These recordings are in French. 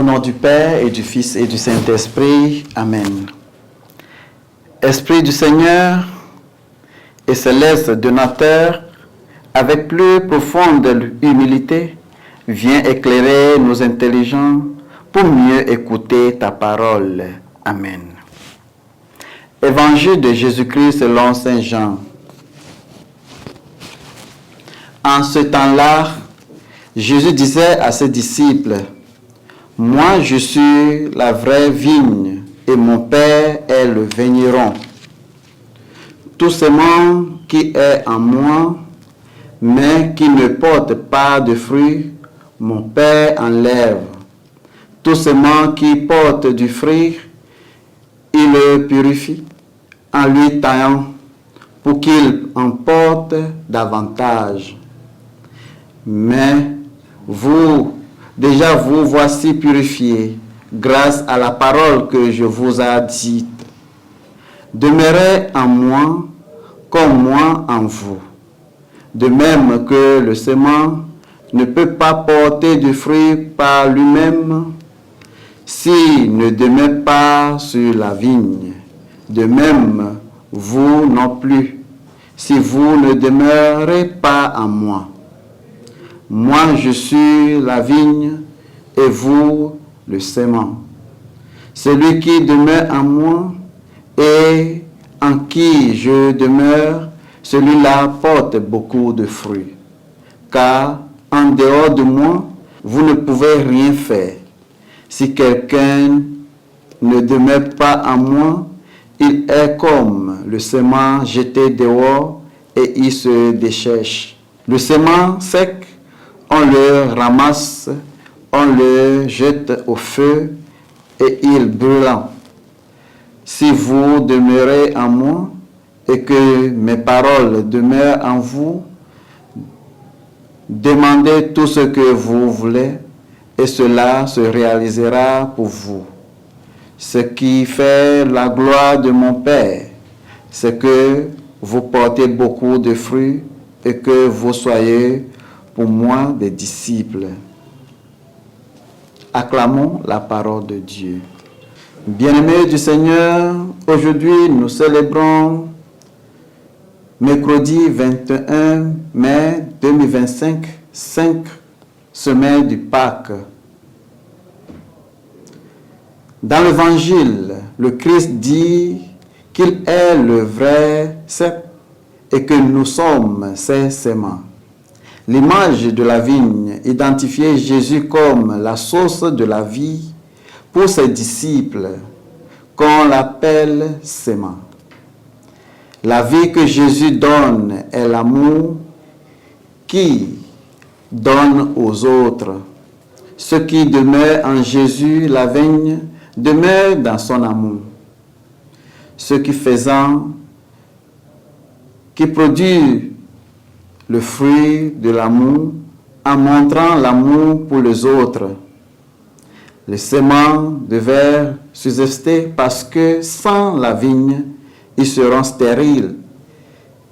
nom du Père et du Fils et du Saint-Esprit. Amen. Esprit du Seigneur et céleste donateur, avec plus profonde humilité, viens éclairer nos intelligences pour mieux écouter ta parole. Amen. Évangile de Jésus-Christ selon Saint Jean. En ce temps-là, Jésus disait à ses disciples, « Moi, je suis la vraie vigne et mon Père est le vigneron. Tout sément qui est en moi, mais qui ne porte pas de fruits, mon Père enlève. Tout sément qui porte du fruit, il le purifie en lui taillant pour qu'il en porte davantage. Mais vous, déjà vous voici purifiés grâce à la parole que je vous ai dite. Demeurez en moi comme moi en vous. De même que le sément ne peut pas porter de fruits par lui-même s'il ne demeure pas sur la vigne. De même, vous non plus, si vous ne demeurez pas en moi. Moi, je suis la vigne et vous, le sément. Celui qui demeure en moi et en qui je demeure, celui-là porte beaucoup de fruits. Car en dehors de moi, vous ne pouvez rien faire. Si quelqu'un ne demeure pas en moi, il est comme le sément jeté dehors et il se déchèche. Le sément sec, on le ramasse, on le jette au feu et il brûle. Si vous demeurez en moi et que mes paroles demeurent en vous, demandez tout ce que vous voulez et cela se réalisera pour vous. Ce qui fait la gloire de mon Père, c'est que vous portez beaucoup de fruits et que vous soyez pour moi des disciples. Acclamons la parole de Dieu. Bien-aimés du Seigneur, aujourd'hui nous célébrons mercredi 21 mai 2025, 5 semaines du Pâques. Dans l'Évangile, le Christ dit qu'il est le vrai cep et que nous sommes ses séments. L'image de la vigne identifiait Jésus comme la source de la vie pour ses disciples, qu'on l'appelle séments. La vie que Jésus donne est l'amour qui donne aux autres. Ce qui demeure en Jésus, la vigne, demeure dans son amour. Ce qui produit le fruit de l'amour en montrant l'amour pour les autres. Les séments devaient subsister parce que sans la vigne, ils seront stériles.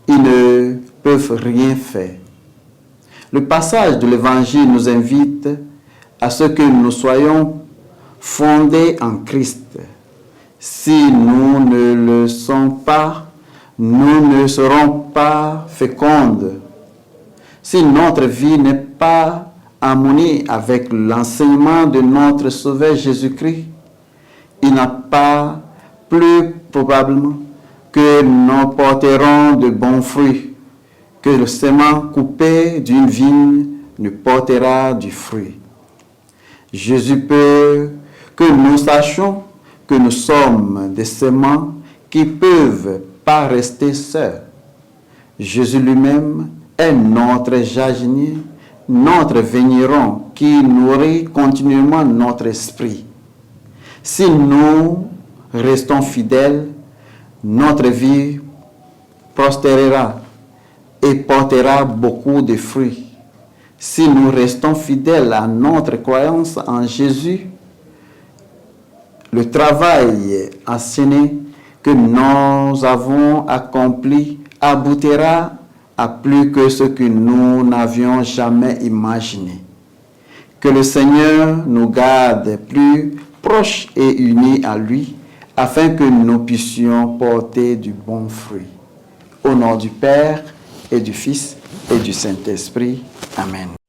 Ils ne peuvent rien faire. Le passage de l'Évangile nous invite à ce que nous soyons fondés en Christ. Si nous ne le sommes pas, nous ne serons pas fécondes. Si notre vie n'est pas en harmonie avec l'enseignement de notre Sauveur Jésus-Christ, il n'a pas plus probablement que nous porterons de bons fruits, que le sément coupé d'une vigne ne portera du fruit. Jésus peut que nous sachions que nous sommes des séments qui ne peuvent pas rester seuls. Jésus lui-même est notre jardinier, notre vigneron qui nourrit continuellement notre esprit. Si nous restons fidèles, notre vie prospérera et portera beaucoup de fruits. Si nous restons fidèles à notre croyance en Jésus, le travail enseigné que nous avons accompli aboutira à plus que ce que nous n'avions jamais imaginé. Que le Seigneur nous garde plus proches et unis à lui, afin que nous puissions porter du bon fruit. Au nom du Père et du Fils et du Saint-Esprit. Amen.